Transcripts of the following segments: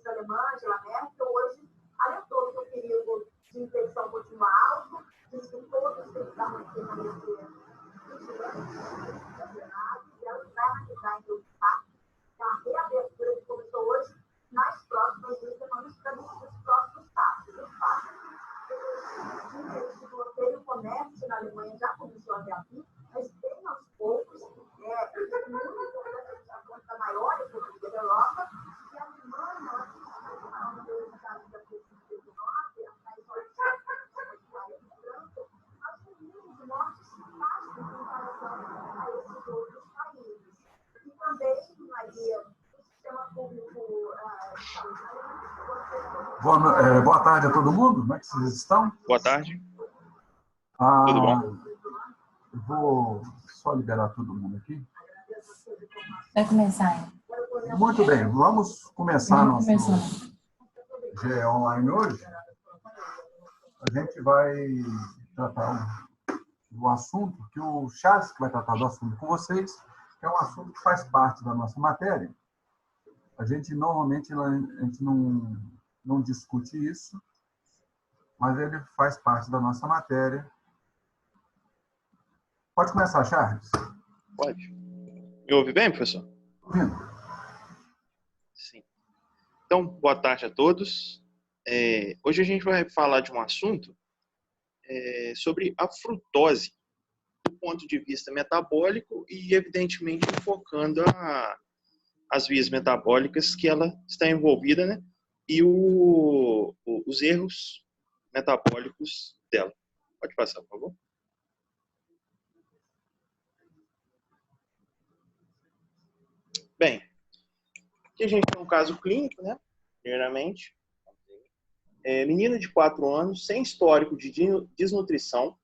ministra alemã, Angela Merkel, hoje alertou que o perigo de infecção continua alto, diz que todos têm que estar mantidos e ela vai analisar em todo a reabertura que começou hoje nas próximas duas semanas para os próximos passos. O bloqueio do comércio na Alemanha já começou a reabrir, mas bem aos poucos, a conta maior economia da Europa, e a Alemanha, nós temos da Covid-19, nós temos números de mortes baixos em comparação a esses outros países. E também, Maria, o sistema público de saúde Boa tarde a todo mundo. Como é que vocês estão? Boa tarde. Tudo bom? Eu vou só liberar todo mundo aqui. Vai começar, hein? Muito bem, vamos começar nosso GE Online hoje. A gente vai tratar do assunto, que o Charles que vai tratar do assunto com vocês, que é um assunto que faz parte da nossa matéria. A gente normalmente não discute isso, mas ele faz parte da nossa matéria. Pode começar, Charles? Pode. Me ouve bem, professor? Ouvindo. Sim. Então, boa tarde a todos. Hoje a gente vai falar de um assunto sobre a frutose, do ponto de vista metabólico e, evidentemente, focando as vias metabólicas que ela está envolvida, né? E os erros metabólicos dela. Pode passar, por favor. Bem, aqui a gente tem um caso clínico, né? Primeiramente, menina de 4 anos, sem histórico de desnutrição,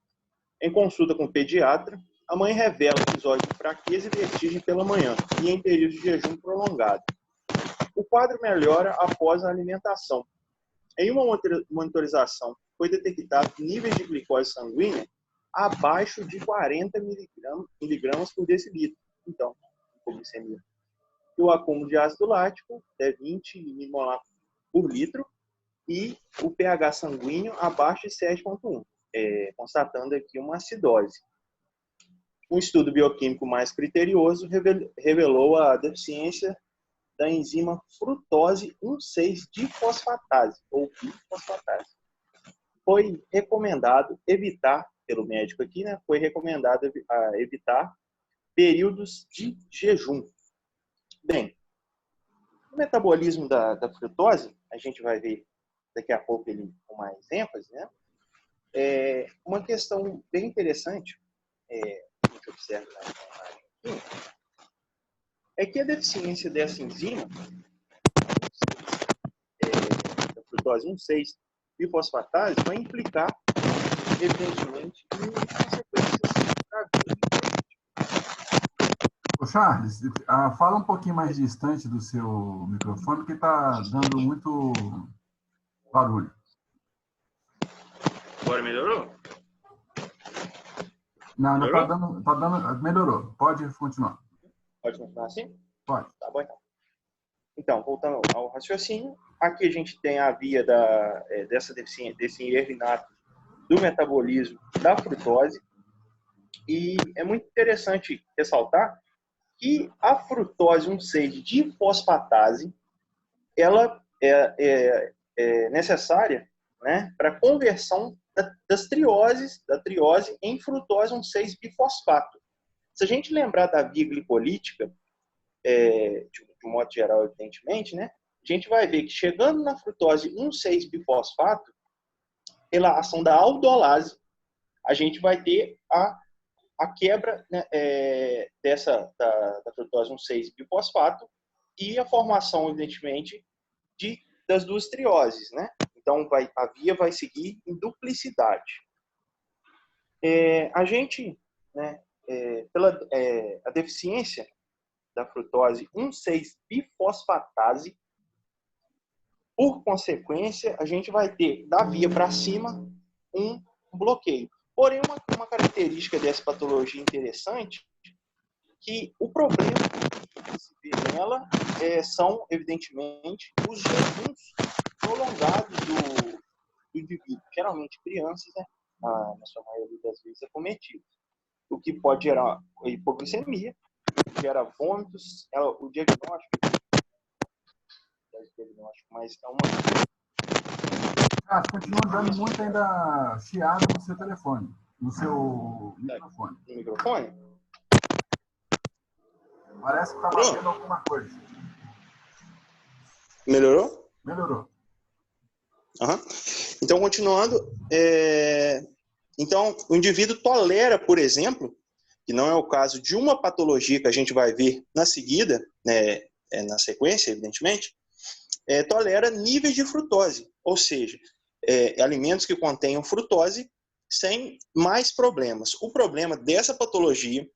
em consulta com o pediatra, a mãe revela episódio de fraqueza e vertigem pela manhã e em período de jejum prolongado. O quadro melhora após a alimentação. Em uma monitorização, foi detectado níveis de glicose sanguínea abaixo de 40 miligramas por decilitro. Então, hipoglicemia. E o acúmulo de ácido lático é 20 milimolar por litro e o pH sanguíneo abaixo de 7,1, constatando aqui uma acidose. Um estudo bioquímico mais criterioso revelou a deficiência da enzima frutose 1,6-difosfatase, ou bifosfatase. Foi recomendado evitar, pelo médico aqui, né, foi recomendado evitar períodos de jejum. Bem, o metabolismo da frutose, a gente vai ver daqui a pouco ele com mais ênfase, né? Uma questão bem interessante, que a gente observa na imagem aqui, é que a deficiência dessa enzima, da frutose 1,6-bifosfatase, vai implicar, evidentemente, em consequências graves. Ô Charles, fala um pouquinho mais distante do seu microfone, porque está dando muito barulho. Agora melhorou? Não, Melhorou? tá dando, melhorou. Pode continuar. Pode continuar assim? Pode. Tá bom, então. Então, voltando ao raciocínio, aqui a gente tem a via dessa deficiência, desse erro inato do metabolismo da frutose. E é muito interessante ressaltar que a frutose 1,6-difosfatase, ela é necessária, né, para a conversão da triose em frutose 1,6-bifosfato. Se a gente lembrar da via glicolítica, de um modo geral, evidentemente, né, a gente vai ver que chegando na frutose 1,6-bifosfato, pela ação da aldolase, a gente vai ter a quebra, né, da frutose 1,6-bifosfato e a formação, evidentemente, das duas trioses, né? Então, a via vai seguir em duplicidade. A gente, né, a deficiência da frutose 1,6-bifosfatase, por consequência, a gente vai ter da via para cima um bloqueio. Porém, uma característica dessa patologia interessante, que o problema que se ver nela são, evidentemente, os jejuns prolongados do indivíduo. Geralmente, crianças, né? Na sua maioria das vezes, é cometido. O que pode gerar hipoglicemia, gera vômitos, o diagnóstico, mas é uma... Continua dando muito ainda chiado no seu telefone, no seu microfone. No microfone? Parece que está batendo alguma coisa. Melhorou? Melhorou. Uhum. Então, continuando, então, o indivíduo tolera, por exemplo, que não é o caso de uma patologia que a gente vai ver na seguida, né, na sequência, evidentemente, tolera níveis de frutose, ou seja, alimentos que contenham frutose sem mais problemas. O problema dessa patologia,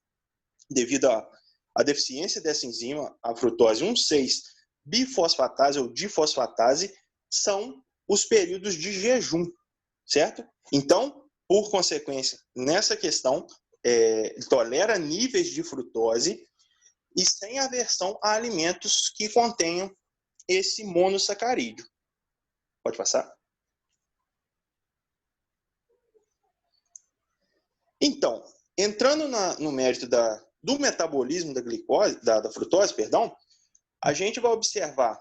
devido à deficiência dessa enzima, a frutose 1,6-bifosfatase ou difosfatase, são os períodos de jejum, certo? Então, por consequência, nessa questão, tolera níveis de frutose e sem aversão a alimentos que contenham esse monossacarídeo. Pode passar? Então, entrando no mérito do metabolismo da glicose, da frutose, perdão, a gente vai observar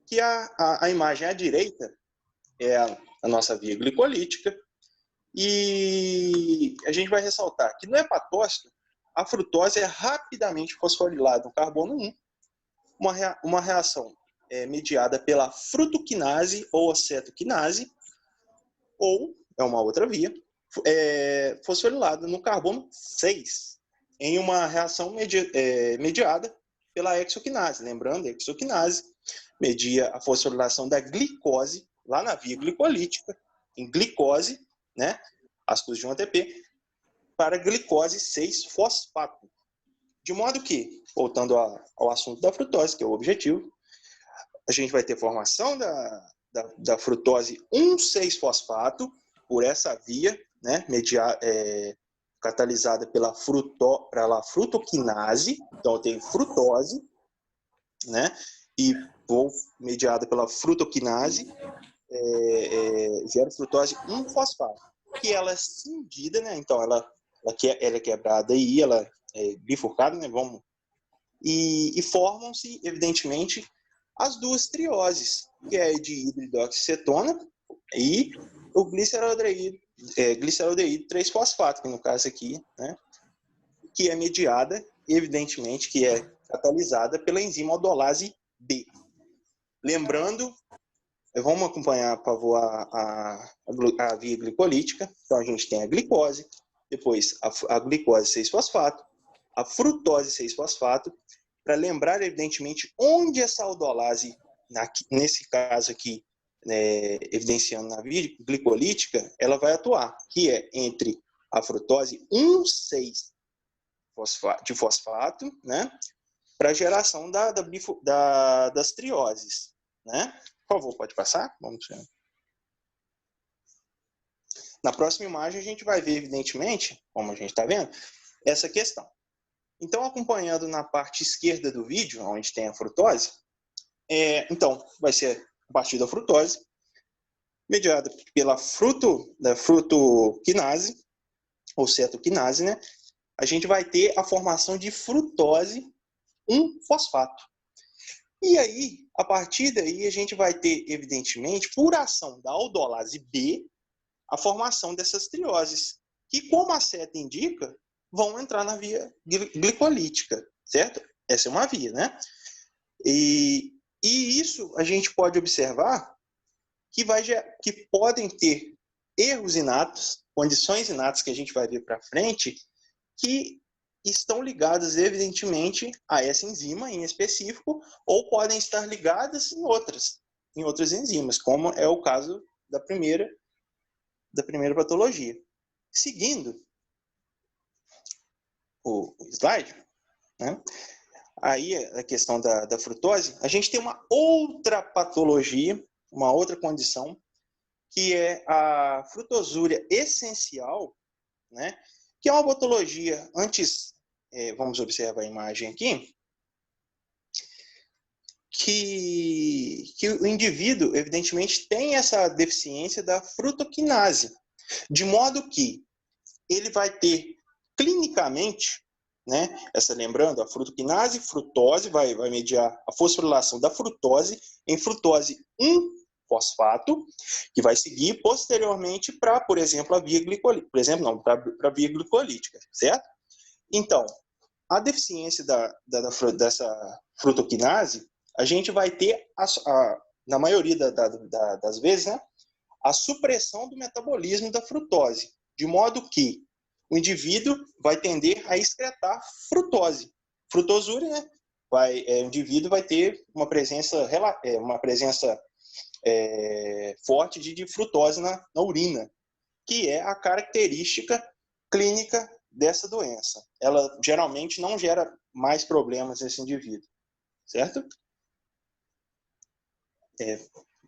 que a imagem à direita é a nossa via glicolítica e a gente vai ressaltar que no hepatócito a frutose é rapidamente fosforilada no carbono 1, uma reação mediada pela frutoquinase ou acetoquinase, ou, é uma outra via, fosforilada no carbono 6, em uma reação mediada pela exoquinase. Lembrando, a exoquinase media a fosforilação da glicose, lá na via glicolítica, em glicose, né, ácidos de 1 ATP, para glicose 6-fosfato. De modo que, voltando ao assunto da frutose, que é o objetivo, a gente vai ter formação da frutose 1,6-fosfato por essa via, né, catalisada pela frutoquinase. Então, eu tenho frutose, né, e mediada pela frutoquinase, gera frutose 1-fosfato, que ela é cindida, né, então ela é quebrada aí, ela é bifurcada, né, e formam-se, evidentemente, as duas trioses, que é a de hidroxicetona e o gliceraldeído 3-fosfato, que no caso aqui, né, que é mediada, evidentemente, que é catalisada pela enzima aldolase B. Lembrando, vamos acompanhar, por favor, a via glicolítica. Então, a gente tem a glicose, depois a glicose 6-fosfato, a frutose 6-fosfato, para lembrar, evidentemente, onde essa aldolase, nesse caso aqui, evidenciando na via glicolítica, ela vai atuar, que é entre a frutose 1,6-fosfato, né, para a geração das trioses, né? Por favor, pode passar? Vamos ver. Na próxima imagem, a gente vai ver, evidentemente, como a gente está vendo, essa questão. Então, acompanhando na parte esquerda do vídeo, onde tem a frutose, então, vai ser a partir da frutose, mediada pela frutoquinase, ou cetoquinase, né? A gente vai ter a formação de frutose 1-fosfato. E aí, a partir daí, a gente vai ter, evidentemente, por ação da aldolase B, a formação dessas trioses, que, como a seta indica, vão entrar na via glicolítica, certo? Essa é uma via, né? E isso a gente pode observar que podem ter erros inatos, condições inatas que a gente vai ver para frente, que estão ligadas, evidentemente, a essa enzima em específico, ou podem estar ligadas em outras enzimas, como é o caso da primeira patologia. Seguindo o slide, né? Aí a questão da frutose, a gente tem uma outra patologia, uma outra condição, que é a frutosúria essencial, né? Que é uma patologia, antes, vamos observar a imagem aqui, que o indivíduo, evidentemente, tem essa deficiência da frutoquinase, de modo que ele vai ter clinicamente, né, lembrando, a frutoquinase, frutose, vai mediar a fosforilação da frutose em frutose 1-fosfato, que vai seguir posteriormente para, por exemplo, a via glicolítica. Por exemplo, não, para a via glicolítica, certo? Então, a deficiência dessa frutoquinase, a gente vai ter, na maioria das vezes, né, a supressão do metabolismo da frutose, de modo que o indivíduo vai tender a excretar frutose. Frutosúria, né? O indivíduo vai ter uma presença forte de frutose na urina, que é a característica clínica dessa doença. Ela geralmente não gera mais problemas nesse indivíduo, certo?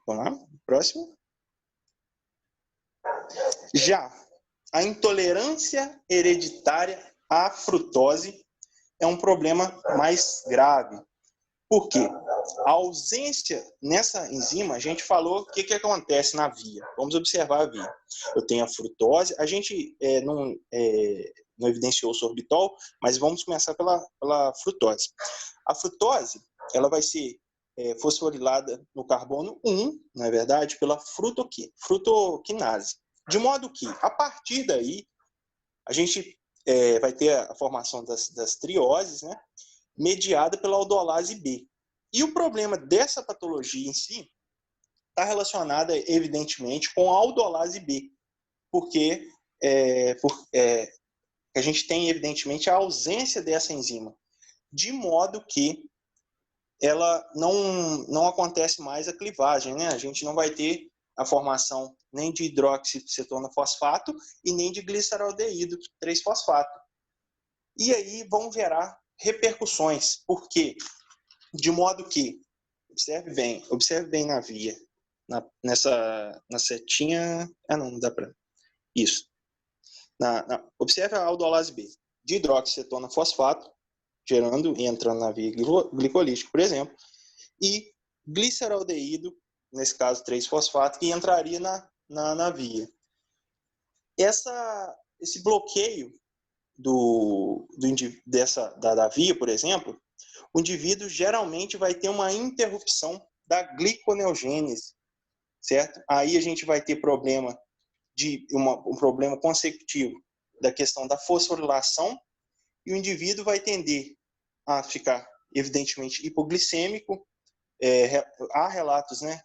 Vamos lá, próximo. Já a intolerância hereditária à frutose é um problema mais grave. Por quê? A ausência nessa enzima, a gente falou o que acontece na via. Vamos observar a via. Eu tenho a frutose, a gente não evidenciou o sorbitol, mas vamos começar pela frutose. A frutose, ela vai ser fosforilada no carbono 1, na verdade, pela frutoquinase. De modo que, a partir daí, a gente vai ter a formação das trioses, né, mediada pela aldolase B. E o problema dessa patologia em si está relacionado, evidentemente, com a aldolase B, porque a gente tem, evidentemente, a ausência dessa enzima, de modo que ela não acontece mais a clivagem, né? A gente não vai ter a formação nem de hidroxicetona-fosfato e nem de gliceraldeído 3-fosfato. E aí vão gerar repercussões, porque de modo que, observe bem na via, na setinha, não dá para, isso. Observe a aldolase B, de hidroxicetona-fosfato, gerando e entrando na via glicolítica, por exemplo, e gliceraldeído, nesse caso 3-fosfato, que entraria na via. Esse bloqueio da via, por exemplo, o indivíduo geralmente vai ter uma interrupção da gliconeogênese, certo? Aí a gente vai ter problema um problema consecutivo da questão da fosforilação, e o indivíduo vai tender a ficar, evidentemente, hipoglicêmico. Há relatos, né,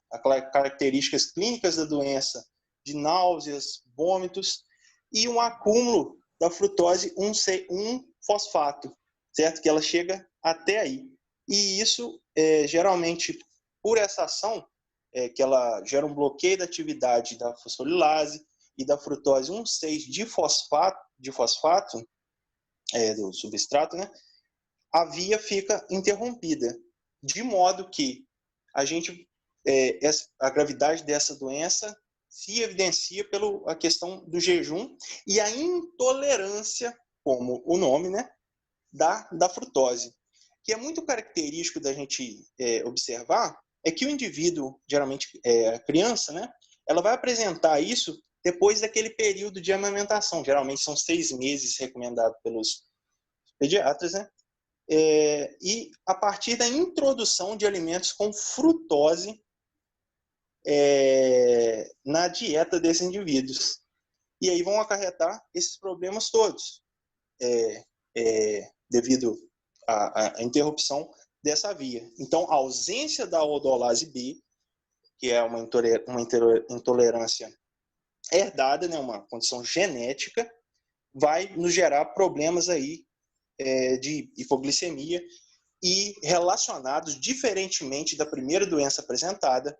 características clínicas da doença, de náuseas, vômitos, e um acúmulo da frutose 1-fosfato, certo? Que ela chega até aí. E isso, geralmente, por essa ação, que ela gera um bloqueio da atividade da fosforilase e da frutose 1,6-fosfato, do substrato, né? A via fica interrompida, de modo que a gravidade dessa doença se evidencia pela questão do jejum e a intolerância, como o nome, né, da frutose. Que é muito característico da gente observar é que o indivíduo, geralmente a criança, né, ela vai apresentar isso depois daquele período de amamentação. Geralmente são 6 meses recomendado pelos pediatras, né? E a partir da introdução de alimentos com frutose na dieta desses indivíduos. E aí vão acarretar esses problemas todos, devido à interrupção dessa via. Então, a ausência da aldolase B, que é uma intolerância herdada, né, uma condição genética, vai nos gerar problemas aí de hipoglicemia e relacionados diferentemente da primeira doença apresentada,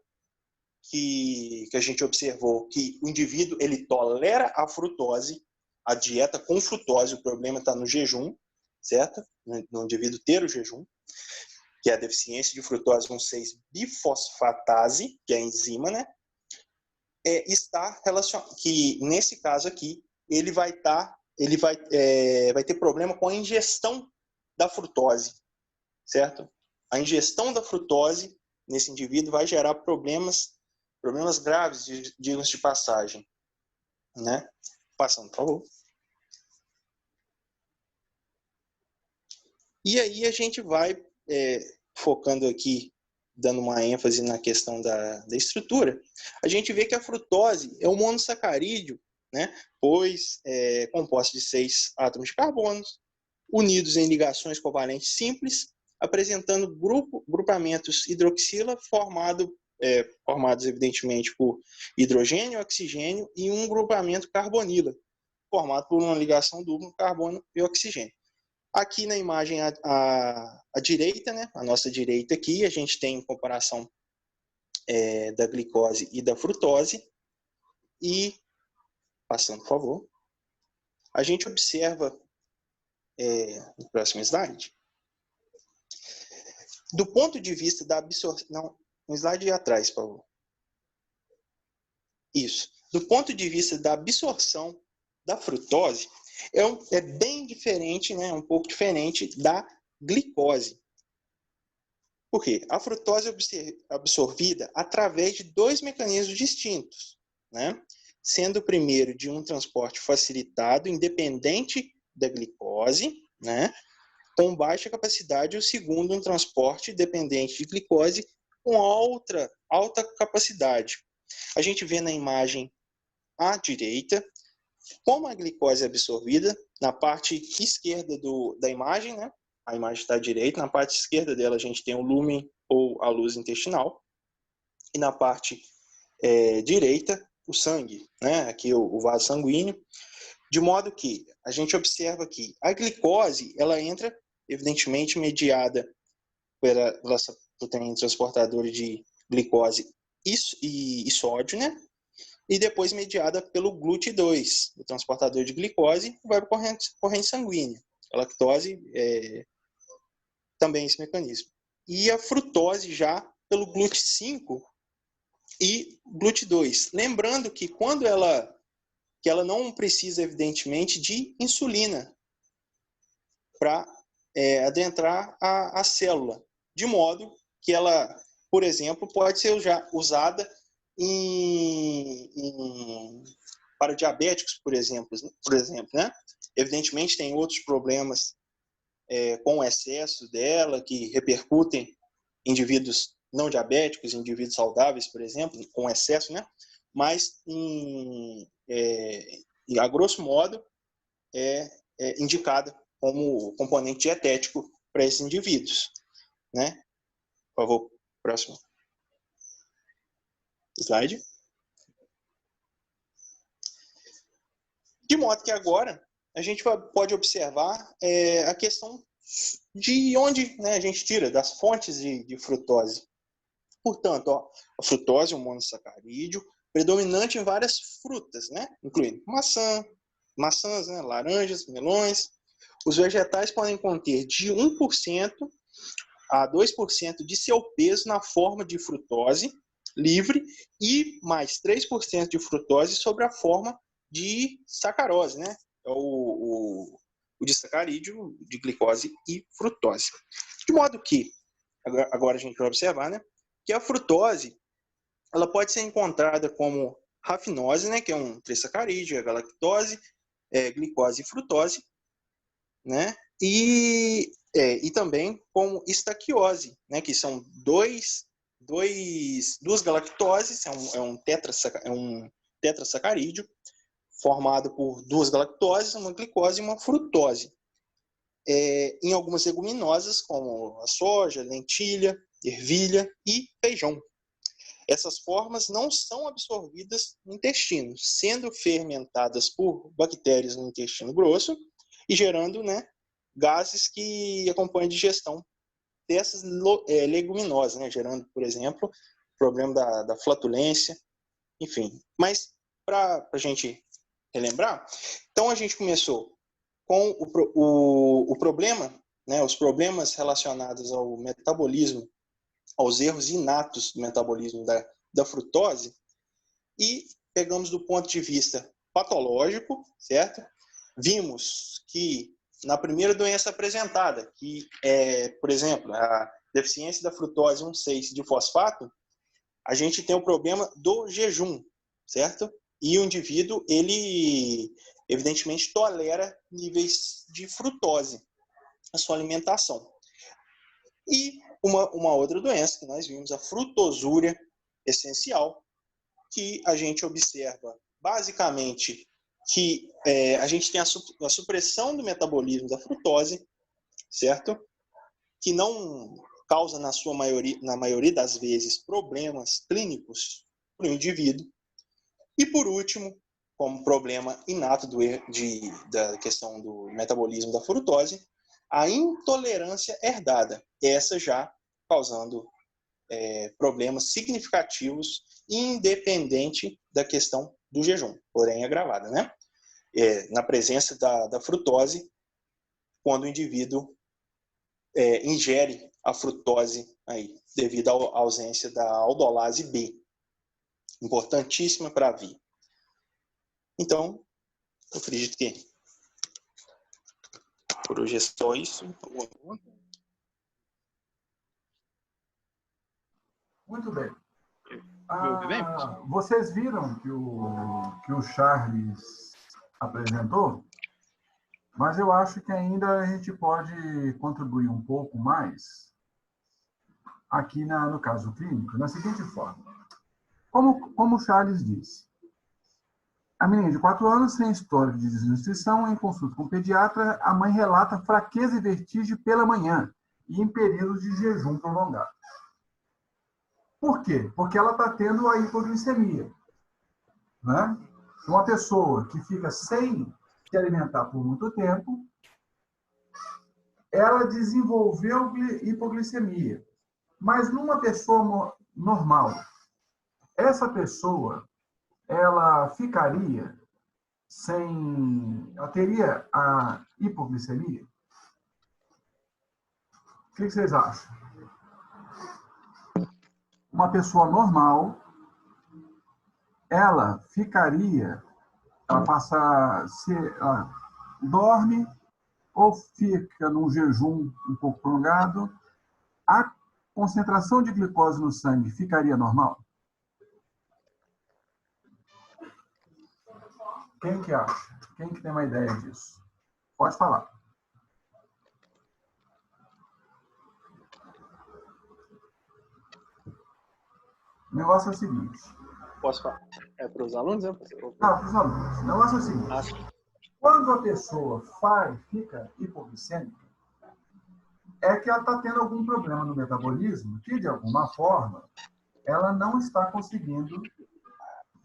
que a gente observou que o indivíduo ele tolera a frutose, a dieta com frutose, o problema está no jejum, certo? No indivíduo ter o jejum, que é a deficiência de frutose 1,6-bifosfatase, que é a enzima, né? Está relacionado, que nesse caso aqui, ele vai ter problema com a ingestão da frutose, certo? a ingestão da frutose nesse indivíduo vai gerar problemas graves, digamos de passagem, né? Passando, por favor. E aí a gente vai focando aqui, dando uma ênfase na questão da estrutura, a gente vê que a frutose é um monossacarídeo, né? Pois é composto de 6 átomos de carbono, unidos em ligações covalentes simples, apresentando grupamentos hidroxila formados evidentemente por hidrogênio, oxigênio e um grupamento carbonila, formado por uma ligação dupla carbono e oxigênio. Aqui na imagem à direita, né, a nossa direita aqui, a gente tem comparação da glicose e da frutose. E, passando, por favor, a gente observa no próximo slide, do ponto de vista da absorção... Não, um slide atrás, por favor. Isso. Do ponto de vista da absorção da frutose, é bem diferente, né? Um pouco diferente da glicose. Por quê? A frutose é absorvida através de 2 mecanismos distintos, né? Sendo o primeiro de um transporte facilitado, independente da glicose, né? Com baixa capacidade, e o segundo um transporte dependente de glicose com alta capacidade. A gente vê na imagem à direita como a glicose é absorvida na parte esquerda da imagem, né? A imagem está à direita, na parte esquerda dela a gente tem o lúmen ou a luz intestinal, e na parte direita o sangue, né? Aqui o vaso sanguíneo, de modo que a gente observa que a glicose ela entra evidentemente mediada pela proteína transportadora de glicose e sódio, né? E depois mediada pelo GLUT2, o transportador de glicose, vai para a corrente sanguínea. A lactose também esse mecanismo. E a frutose já pelo GLUT5 e GLUT2. Lembrando que quando ela não precisa, evidentemente, de insulina para adentrar a célula, de modo que ela, por exemplo, pode ser já usada para diabéticos, por exemplo, né? Evidentemente tem outros problemas com o excesso dela que repercutem em indivíduos não diabéticos, indivíduos saudáveis, por exemplo, com excesso, né? Mas a grosso modo é indicada como componente dietético para esses indivíduos, né? Por favor, próximo slide. De modo que agora a gente pode observar a questão de onde, né, a gente tira, das fontes de frutose. Portanto, a frutose é um monossacarídeo predominante em várias frutas, né, incluindo maçãs, né, laranjas, melões. Os vegetais podem conter de 1% a 2% de seu peso na forma de frutose livre e mais 3% de frutose sobre a forma de sacarose, né? É o disacarídeo de glicose e frutose. De modo que, agora a gente vai observar, né, que a frutose ela pode ser encontrada como rafinose, né, que é um trisacarídeo, a galactose, glicose e frutose, né? E também como estaquiose, né, que são duas galactoses, é um tetrasacarídeo formado por 2 galactoses, uma glicose e uma frutose. Em algumas leguminosas, como a soja, lentilha, ervilha e feijão. Essas formas não são absorvidas no intestino, sendo fermentadas por bactérias no intestino grosso e gerando, né, gases que acompanham a digestão dessas leguminosas, né, gerando, por exemplo, o problema da flatulência, enfim. Mas, para a gente relembrar, então a gente começou com o problema, né, os problemas relacionados ao metabolismo, aos erros inatos do metabolismo da frutose, e pegamos do ponto de vista patológico, certo? Vimos que na primeira doença apresentada, que é, por exemplo, a deficiência da frutose 1,6 de fosfato, a gente tem o problema do jejum, certo? E o indivíduo, ele evidentemente tolera níveis de frutose na sua alimentação. E uma outra doença que nós vimos, a frutosúria essencial, que a gente observa basicamente que a gente tem a supressão do metabolismo da frutose, certo? Que não causa, na maioria das vezes, problemas clínicos para o indivíduo. E, por último, como problema inato da questão do metabolismo da frutose, a intolerância herdada, essa já causando problemas significativos, independente da questão do jejum, porém agravada, né? Na presença da frutose, quando o indivíduo ingere a frutose aí, devido à ausência da aldolase B, importantíssima para a vida. Então, eu acredito que por hoje é só isso. Muito bem. Vocês viram que o Charles apresentou, mas eu acho que ainda a gente pode contribuir um pouco mais aqui no caso clínico, na seguinte forma. Como o Charles disse, a menina de 4 anos, sem histórico de desnutrição, em consulta com o pediatra, a mãe relata fraqueza e vertigem pela manhã e em períodos de jejum prolongado. Por quê? Porque ela está tendo a hipoglicemia. Né? Uma pessoa que fica sem se alimentar por muito tempo, ela desenvolveu hipoglicemia. Mas numa pessoa normal, essa pessoa, ela ficaria ela teria a hipoglicemia? O que vocês acham? Uma pessoa normal, ela dorme ou fica num jejum um pouco prolongado, a concentração de glicose no sangue ficaria normal? Quem que acha? Quem que tem uma ideia disso? Pode falar. O negócio é o seguinte. Posso falar? Para os alunos? Não, para os alunos. O negócio é o seguinte. Quando a pessoa fica hipoglicêmica, é que ela está tendo algum problema no metabolismo que, de alguma forma, ela não está conseguindo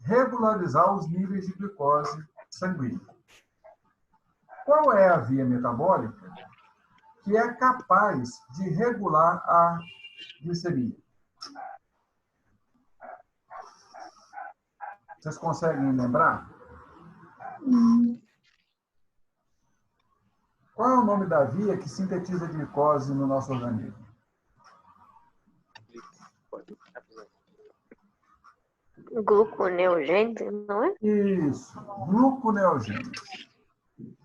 regularizar os níveis de glicose sanguínea. Qual é a via metabólica que é capaz de regular a glicemia? Vocês conseguem lembrar? Qual é o nome da via que sintetiza glicose no nosso organismo? Gluconeogênese, não é? Isso, gluconeogênese.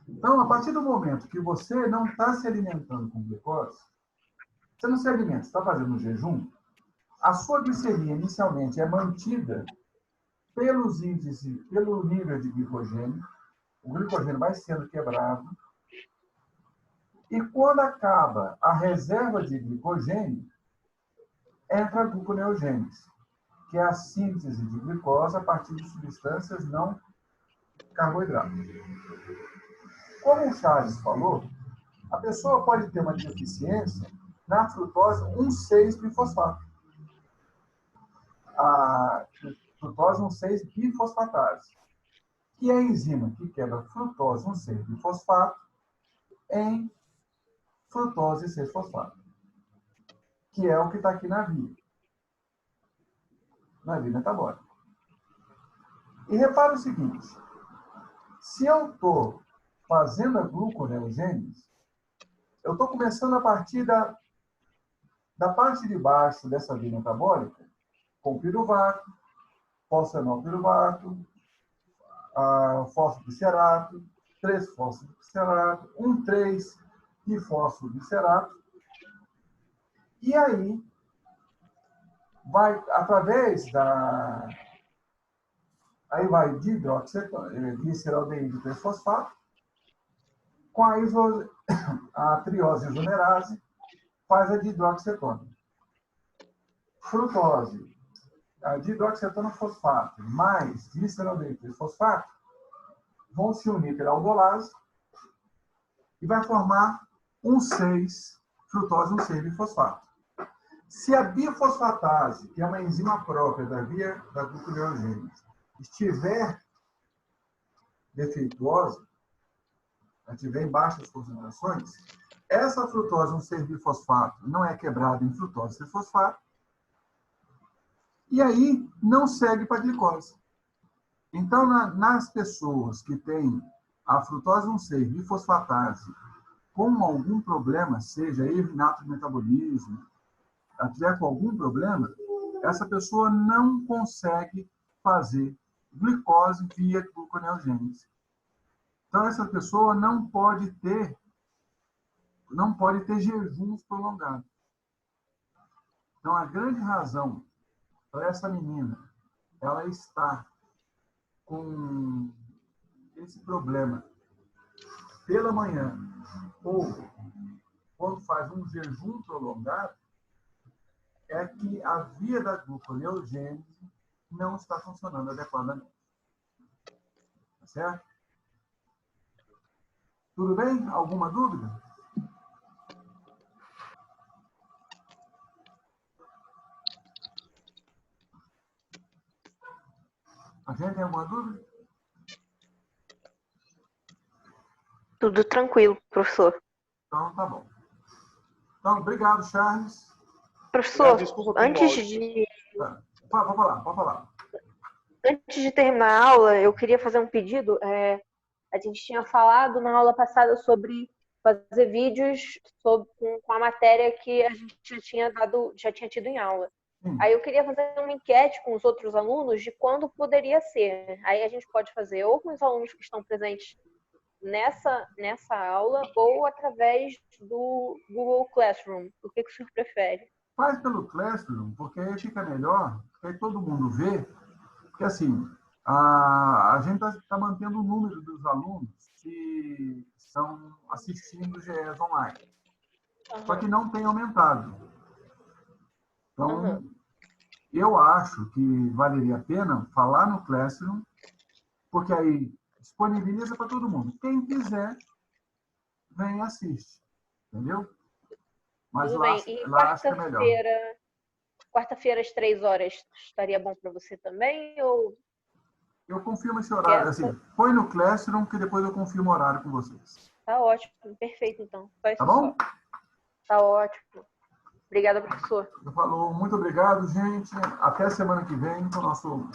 Então, a partir do momento que você não está se alimentando com glicose, você não se alimenta, está fazendo jejum, a sua glicemia inicialmente é mantida pelo nível de glicogênio, o glicogênio vai sendo quebrado, e quando acaba a reserva de glicogênio, entra a gluconeogênese, que é a síntese de glicose a partir de substâncias não carboidratos. Como o Charles falou, a pessoa pode ter uma deficiência na frutose 1,6-bifosfato. A frutose 1,6-bifosfatase, que é a enzima que quebra frutose 1,6-bifosfato em frutose 6-fosfato, que é o que está aqui na via metabólica. E repara o seguinte, se eu estou fazendo a gluconeogênese, eu estou começando a partir da parte de baixo dessa via metabólica, com piruvato, fosfenolpiruvato, fosfoglicerato, 3-fosfoglicerato, 1,3-bifosfoglicerato. E aí, vai, através da... Aí vai gliceraldeído trifosfato, com a triose isomerase, faz a dihidroxicetona. Frutose, a dihidroxicetona fosfato mais gliceraldeído trifosfato vão se unir pela aldolase e vai formar um 6, frutose 1,6-bifosfato. Se a bifosfatase, que é uma enzima própria da via da gluconeogênese, estiver defeituosa, estiver em baixas concentrações, essa frutose 1,6-bifosfato não é quebrada em frutose trifosfato, e aí não segue para a glicose. Então, nas pessoas que têm a frutose 1,6-bifosfatase com algum problema, seja erro inato de metabolismo, tiver com algum problema, essa pessoa não consegue fazer glicose via gluconeogênese. Então, essa pessoa não pode ter jejuns prolongados. Então, a grande razão para essa menina ela está com esse problema pela manhã ou quando faz um jejum prolongado é que a via da gluconeogênese não está funcionando adequadamente. Tá certo? Tudo bem? Alguma dúvida? A gente tem alguma dúvida? Tudo tranquilo, professor. Então, tá bom. Então, obrigado, Charles. Professor, Desculpa antes de Pode falar. Antes de terminar a aula, eu queria fazer um pedido. A gente tinha falado na aula passada sobre fazer vídeos com a matéria que a gente já tinha tido em aula. Aí eu queria fazer uma enquete com os outros alunos de quando poderia ser. Aí a gente pode fazer ou com os alunos que estão presentes nessa aula ou através do Google Classroom. O que o senhor prefere? Faz pelo Classroom, porque aí fica melhor, porque aí todo mundo vê. Porque, assim, a gente está mantendo o número dos alunos que estão assistindo o GES online. Só que não tem aumentado. Então, eu acho que valeria a pena falar no Classroom, porque aí disponibiliza para todo mundo. Quem quiser, vem e assiste. Entendeu? Mas tudo lá, bem. E lá acho que é melhor. Quarta-feira às 3 horas estaria bom para você também? Ou Eu confirmo esse horário. Assim, põe no Classroom que depois eu confirmo o horário com vocês. Tá ótimo, perfeito então. Só isso tá bom? só. Tá ótimo. Obrigada, professor. Falou, muito obrigado, gente. Até semana que vem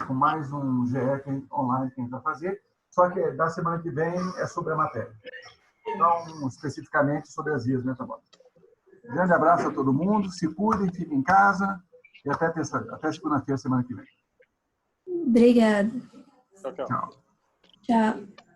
com mais um GE online que a gente vai fazer. Só que da semana que vem é sobre a matéria. Não especificamente sobre as vias metabólicas. Grande abraço a todo mundo. Se cuidem, fiquem em casa. E até segunda-feira, semana que vem. Obrigada. Tchau. Tchau.